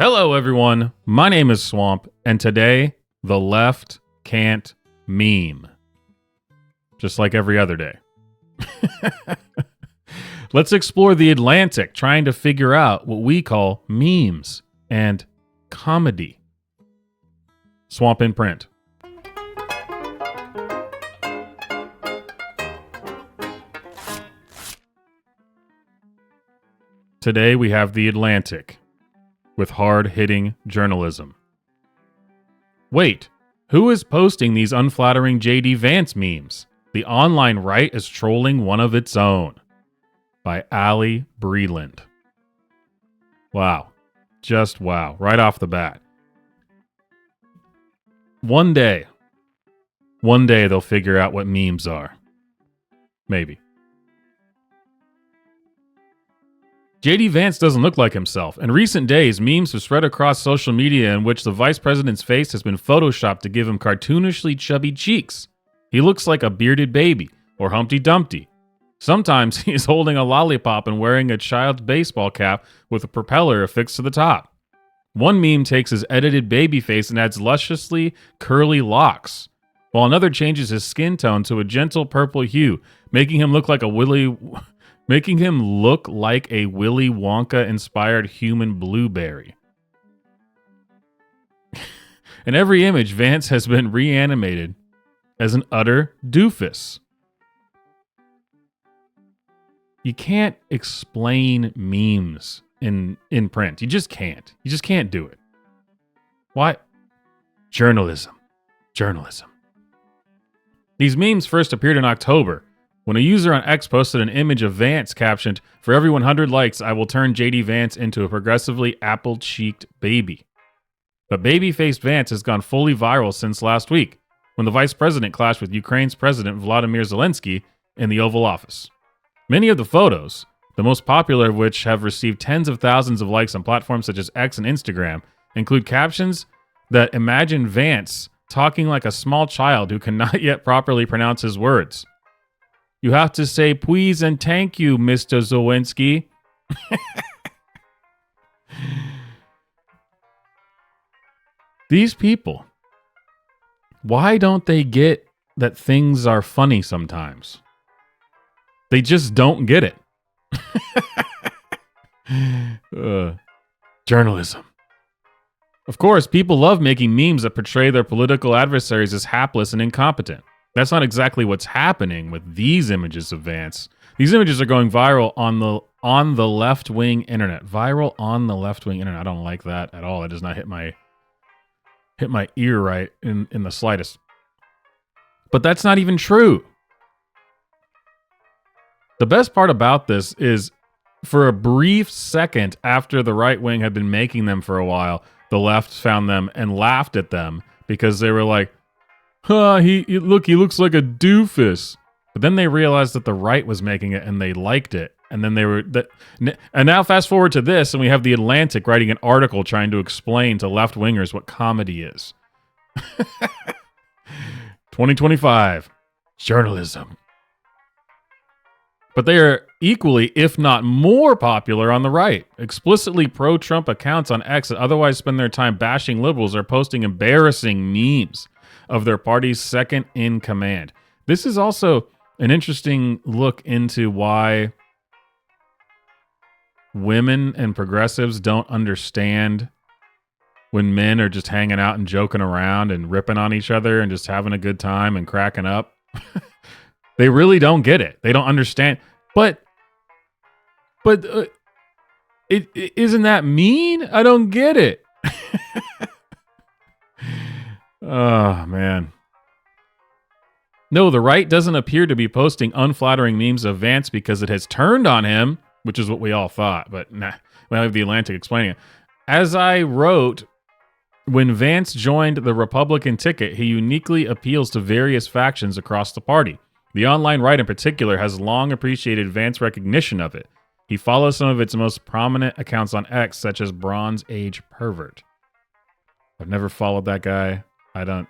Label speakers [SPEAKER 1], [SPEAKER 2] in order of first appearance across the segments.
[SPEAKER 1] Hello, everyone. My name is Swamp, and today, the left can't meme. Just like every other day. Let's explore the Atlantic, trying to figure out what we call memes and comedy. Swamp in print. Today we have the Atlantic with hard-hitting journalism. Wait, who is posting these unflattering J.D. Vance memes? The online right is trolling one of its own. By Ali Breland. Wow. Just wow. Right off the bat. One day they'll figure out what memes are. Maybe. J.D. Vance doesn't look like himself. In recent days, memes have spread across social media in which the vice president's face has been photoshopped to give him cartoonishly chubby cheeks. He looks like a bearded baby or Humpty Dumpty. Sometimes he is holding a lollipop and wearing a child's baseball cap with a propeller affixed to the top. One meme takes his edited baby face and adds lusciously curly locks, while another changes his skin tone to a gentle purple hue, making him look like a Willy Wonka-inspired human blueberry. In every image, Vance has been reanimated as an utter doofus. You can't explain memes in print. You just can't. You just can't do it. Why? Journalism. These memes first appeared in October, when a user on X posted an image of Vance captioned, "For every 100 likes, I will turn J.D. Vance into a progressively apple-cheeked baby." But baby-faced Vance has gone fully viral since last week, when the vice president clashed with Ukraine's president Vladimir Zelensky in the Oval Office. Many of the photos, the most popular of which have received tens of thousands of likes on platforms such as X and Instagram, include captions that imagine Vance talking like a small child who cannot yet properly pronounce his words. "You have to say please and thank you, Mr. Zelensky." These people, why don't they get that things are funny sometimes? They just don't get it. Journalism. Of course, people love making memes that portray their political adversaries as hapless and incompetent. That's not exactly what's happening with these images of Vance. These images are going viral on the left-wing internet. Viral on the left-wing internet. I don't like that at all. That does not hit my ear right in the slightest. But that's not even true. The best part about this is, for a brief second after the right wing had been making them for a while, the left found them and laughed at them because they were like, he looks like a doofus. But then they realized that the right was making it and they liked it. And then and now fast forward to this, and we have the Atlantic writing an article trying to explain to left-wingers what comedy is. 2025. Journalism. But they are equally, if not more, popular on the right. Explicitly pro-Trump accounts on X that otherwise spend their time bashing liberals are posting embarrassing memes of their party's second in command. This is also an interesting look into why women and progressives don't understand when men are just hanging out and joking around and ripping on each other and just having a good time and cracking up. They really don't get it. They don't understand. But isn't that mean? I don't get it. Oh, man. No, the right doesn't appear to be posting unflattering memes of Vance because it has turned on him, which is what we all thought. But nah, we have the Atlantic explaining it. As I wrote, when Vance joined the Republican ticket, he uniquely appeals to various factions across the party. The online right in particular has long appreciated Vance's recognition of it. He follows some of its most prominent accounts on X, such as Bronze Age Pervert. I've never followed that guy. I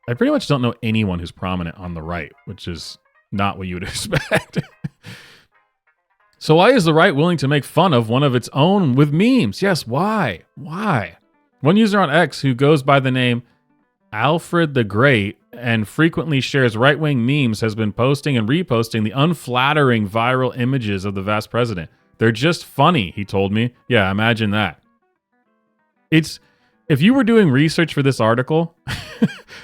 [SPEAKER 1] pretty much don't know anyone who's prominent on the right, which is not what you would expect. So why is the right willing to make fun of one of its own with memes? Yes, why? Why? One user on X who goes by the name Alfred the Great and frequently shares right-wing memes has been posting and reposting the unflattering viral images of the vast president. They're just funny, he told me. Yeah, imagine that. It's if you were doing research for this article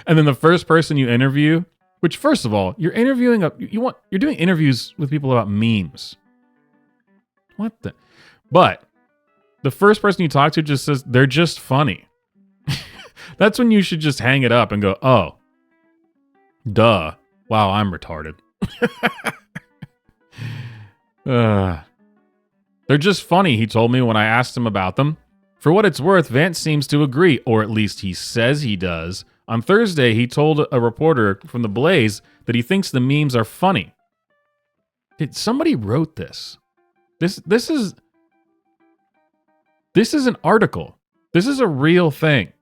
[SPEAKER 1] and then the first person you interview, which first of all, you're doing interviews with people about memes. What the? But the first person you talk to just says they're just funny. That's when you should just hang it up and go, oh, duh. Wow, I'm retarded. They're just funny, he told me when I asked him about them. For what it's worth, Vance seems to agree, or at least he says he does. On Thursday, he told a reporter from The Blaze that he thinks the memes are funny. Somebody wrote this. This is an article. This is a real thing.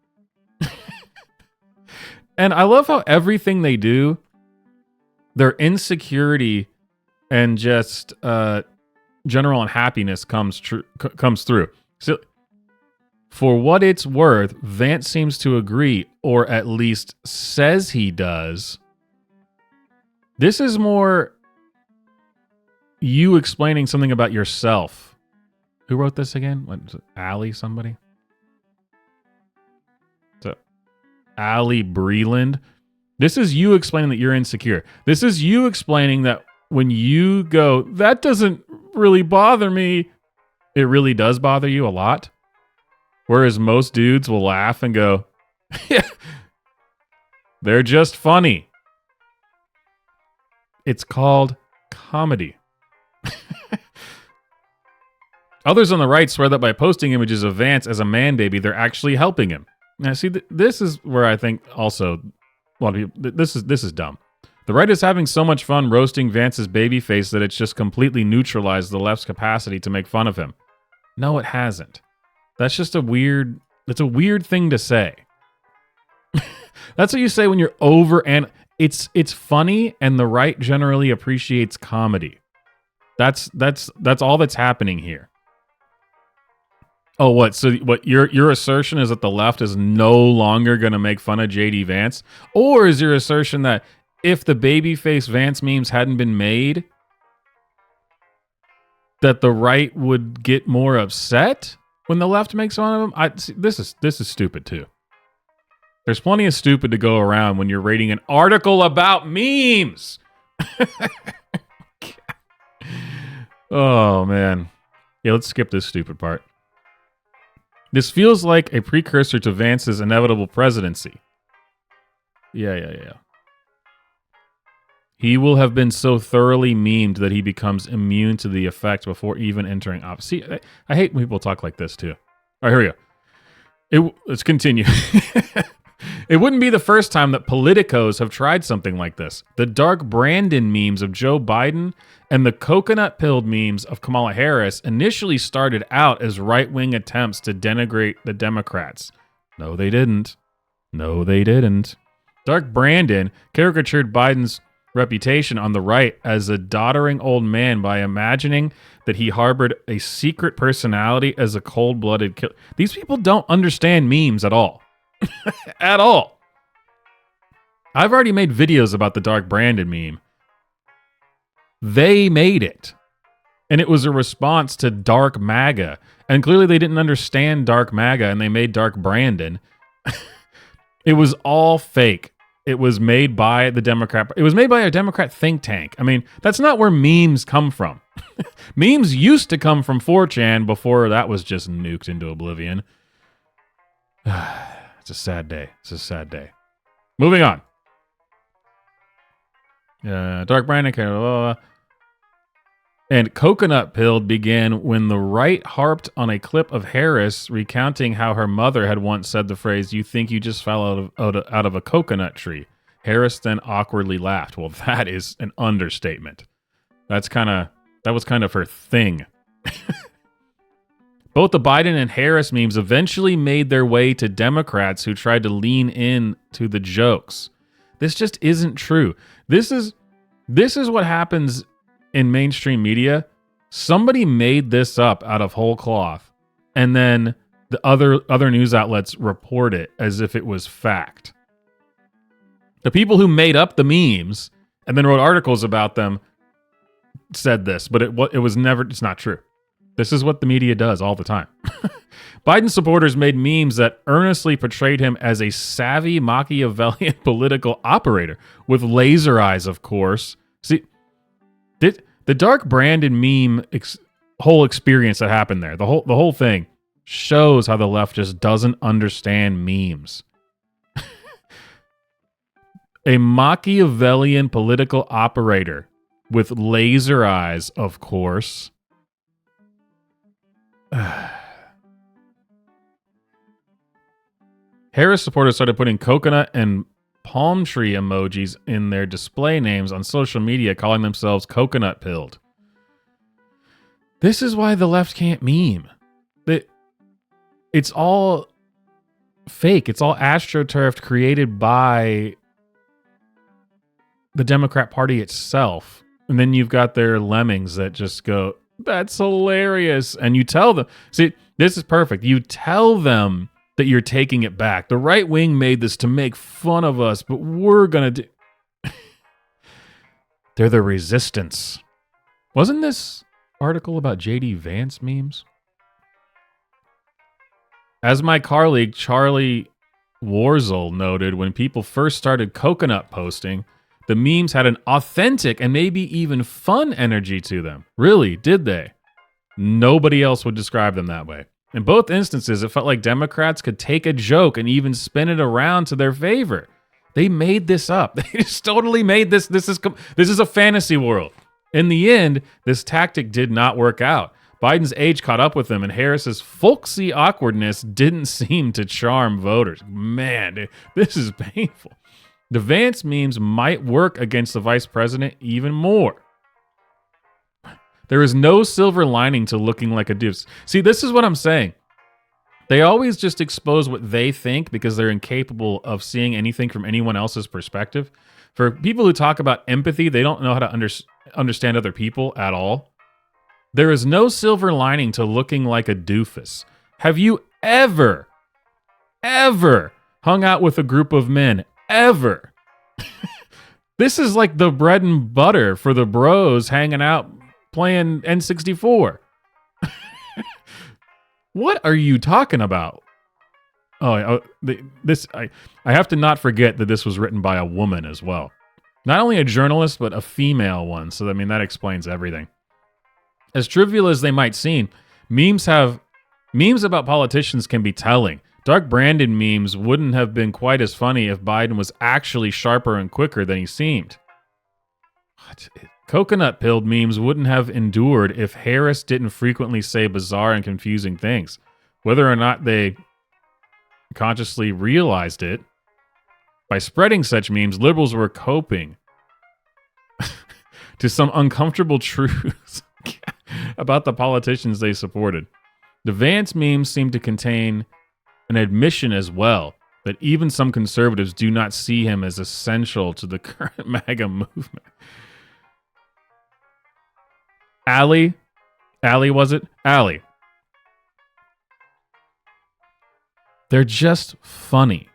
[SPEAKER 1] And I love how everything they do, their insecurity and just general unhappiness comes through. So, for what it's worth, Vance seems to agree, or at least says he does. This is more you explaining something about yourself. Who wrote this again? What is it? Allie somebody? So, Allie Breland. This is you explaining that you're insecure. This is you explaining that when you go, that doesn't really bother me, it really does bother you a lot. Whereas most dudes will laugh and go, yeah, they're just funny. It's called comedy. Others on the right swear that by posting images of Vance as a man baby, they're actually helping him. Now, see, this is where I think also, a lot of people, this is dumb. The right is having so much fun roasting Vance's baby face that it's just completely neutralized the left's capacity to make fun of him. No, it hasn't. That's just it's a weird thing to say. That's what you say when you're over, and it's funny, and the right generally appreciates comedy. That's all that's happening here. Oh, what? So what your assertion is that the left is no longer going to make fun of JD Vance? Or is your assertion that if the babyface Vance memes hadn't been made, that the right would get more upset when the left makes fun of him? This is stupid too. There's plenty of stupid to go around when you're reading an article about memes. Oh, man. Yeah, let's skip this stupid part. This feels like a precursor to Vance's inevitable presidency. Yeah. He will have been so thoroughly memed that he becomes immune to the effect before even entering office. See, I hate when people talk like this, too. All right, here we go. Let's continue. It wouldn't be the first time that politicos have tried something like this. The Dark Brandon memes of Joe Biden and the coconut-pilled memes of Kamala Harris initially started out as right-wing attempts to denigrate the Democrats. No, they didn't. Dark Brandon caricatured Biden's reputation on the right as a doddering old man by imagining that he harbored a secret personality as a cold-blooded killer. These people don't understand memes at all. At all. I've already made videos about the Dark Brandon meme. They made it. And it was a response to Dark MAGA. And clearly they didn't understand Dark MAGA and they made Dark Brandon. It was all fake. It was made by the Democrat. It was made by a Democrat think tank. I mean, that's not where memes come from. Memes used to come from 4chan before that was just nuked into oblivion. It's a sad day. Moving on. Dark Brandon and Coconut Pilled began when the right harped on a clip of Harris recounting how her mother had once said the phrase, "You think you just fell out of a coconut tree." Harris then awkwardly laughed. Well, that is an understatement. That was kind of her thing. Both the Biden and Harris memes eventually made their way to Democrats who tried to lean in to the jokes. This just isn't true. This is what happens in mainstream media. Somebody made this up out of whole cloth, and then the other news outlets report it as if it was fact. The people who made up the memes and then wrote articles about them said this, but it's not true. This is what the media does all the time. Biden supporters made memes that earnestly portrayed him as a savvy Machiavellian political operator with laser eyes, of course. See, the dark Brandon meme whole experience that happened there, the whole thing shows how the left just doesn't understand memes. A Machiavellian political operator with laser eyes, of course. Harris supporters started putting coconut and palm tree emojis in their display names on social media, calling themselves coconut pilled. This is why the left can't meme. It's all fake. It's all astroturfed, created by the Democrat Party itself. And then you've got their lemmings that just go, that's hilarious. And you tell them, see, this is perfect. You tell them that you're taking it back. The right wing made this to make fun of us, but we're going to do... They're the resistance. Wasn't this article about JD Vance memes? As my colleague Charlie Warzel noted, when people first started coconut posting, the memes had an authentic and maybe even fun energy to them. Really, did they? Nobody else would describe them that way. In both instances, it felt like Democrats could take a joke and even spin it around to their favor. They made this up. They just totally made this. This is a fantasy world. In the end, this tactic did not work out. Biden's age caught up with him, and Harris's folksy awkwardness didn't seem to charm voters. Man, this is painful. The Vance memes might work against the vice president even more. There is no silver lining to looking like a deuce. See, this is what I'm saying. They always just expose what they think because they're incapable of seeing anything from anyone else's perspective. For people who talk about empathy, they don't know how to understand other people at all. There is no silver lining to looking like a doofus. Have you ever hung out with a group of men? Ever? This is like the bread and butter for the bros hanging out playing N64. What are you talking about? I have to not forget that this was written by a woman as well. Not only a journalist, but a female one. So, I mean, that explains everything. As trivial as they might seem, memes about politicians can be telling. Dark Brandon memes wouldn't have been quite as funny if Biden was actually sharper and quicker than he seemed. What? Coconut-pilled memes wouldn't have endured if Harris didn't frequently say bizarre and confusing things. Whether or not they consciously realized it, by spreading such memes, liberals were coping to some uncomfortable truths about the politicians they supported. The Vance memes seem to contain an admission as well that even some conservatives do not see him as essential to the current MAGA movement. Allie, was it? Allie. They're just funny.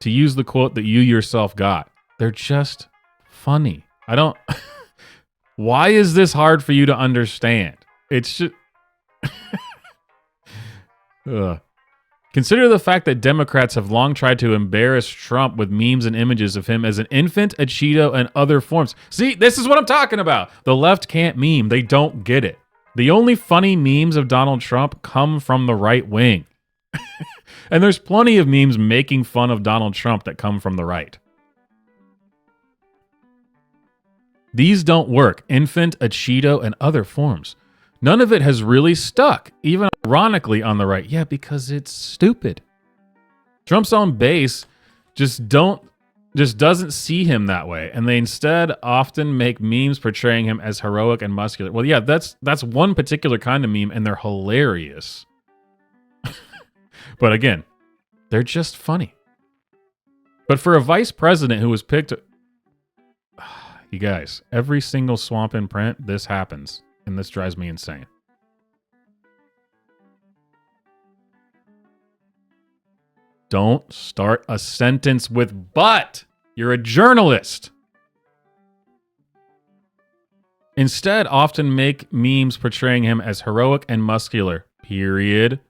[SPEAKER 1] To use the quote that you yourself got, they're just funny. Why is this hard for you to understand? It's just... Consider the fact that Democrats have long tried to embarrass Trump with memes and images of him as an infant, a Cheeto, and other forms. See, this is what I'm talking about. The left can't meme. They don't get it. The only funny memes of Donald Trump come from the right wing. And there's plenty of memes making fun of Donald Trump that come from the right. These don't work. Infant, a Cheeto, and other forms. None of it has really stuck, even ironically on the right. Yeah, because it's stupid. Trump's own base just doesn't see him that way, and they instead often make memes portraying him as heroic and muscular. Well, yeah, that's one particular kind of meme, and they're hilarious. But again, they're just funny. But for a vice president who was picked... You guys, every single swamp in print, this happens. And this drives me insane. Don't start a sentence with but. You're a journalist. Instead, often make memes portraying him as heroic and muscular. Period.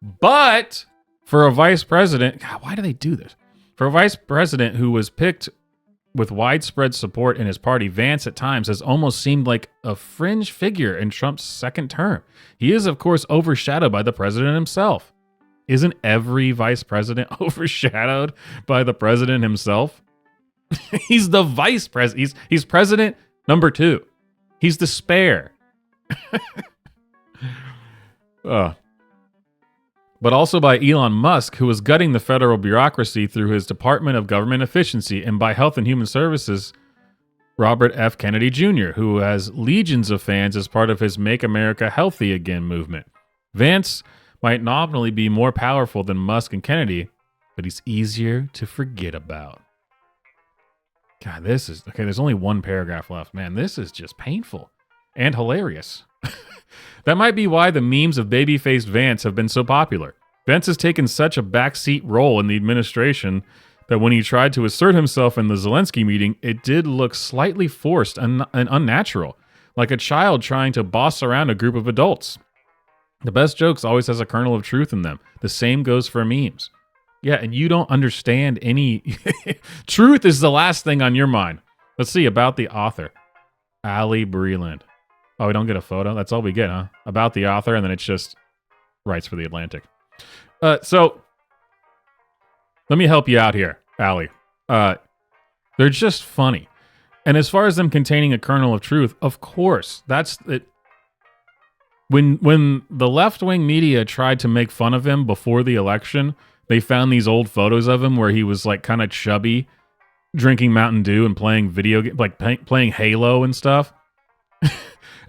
[SPEAKER 1] But for a vice president, God, why do they do this? For a vice president who was picked with widespread support in his party, Vance at times has almost seemed like a fringe figure in Trump's second term. He is, of course, overshadowed by the president himself. Isn't every vice president overshadowed by the president himself? He's the vice president. He's president number 2. He's the spare. But also by Elon Musk, who was gutting the federal bureaucracy through his Department of Government Efficiency, and by Health and Human Services, Robert F. Kennedy Jr., who has legions of fans as part of his Make America Healthy Again movement. Vance might nominally be more powerful than Musk and Kennedy, but he's easier to forget about. God, this is... Okay, there's only one paragraph left. Man, this is just painful and hilarious. That might be why the memes of baby-faced Vance have been so popular. Vance has taken such a backseat role in the administration that when he tried to assert himself in the Zelensky meeting, it did look slightly forced and unnatural, like a child trying to boss around a group of adults. The best jokes always has a kernel of truth in them. The same goes for memes. Yeah, and you don't understand any... Truth is the last thing on your mind. Let's see, about the author. Ali Breland. Oh, we don't get a photo? That's all we get, huh? About the author, and then it's just writes for The Atlantic. So, let me help you out here, Ali. They're just funny. And as far as them containing a kernel of truth, of course, that's it. When the left-wing media tried to make fun of him before the election, they found these old photos of him where he was like kind of chubby, drinking Mountain Dew and playing video games, like playing Halo and stuff.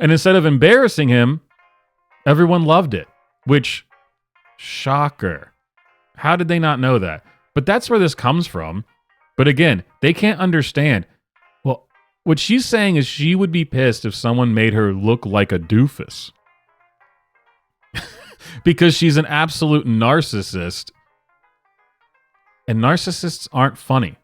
[SPEAKER 1] And instead of embarrassing him, everyone loved it, which, shocker. How did they not know that? But that's where this comes from. But again, they can't understand. Well, what she's saying is she would be pissed if someone made her look like a doofus. Because she's an absolute narcissist. And narcissists aren't funny.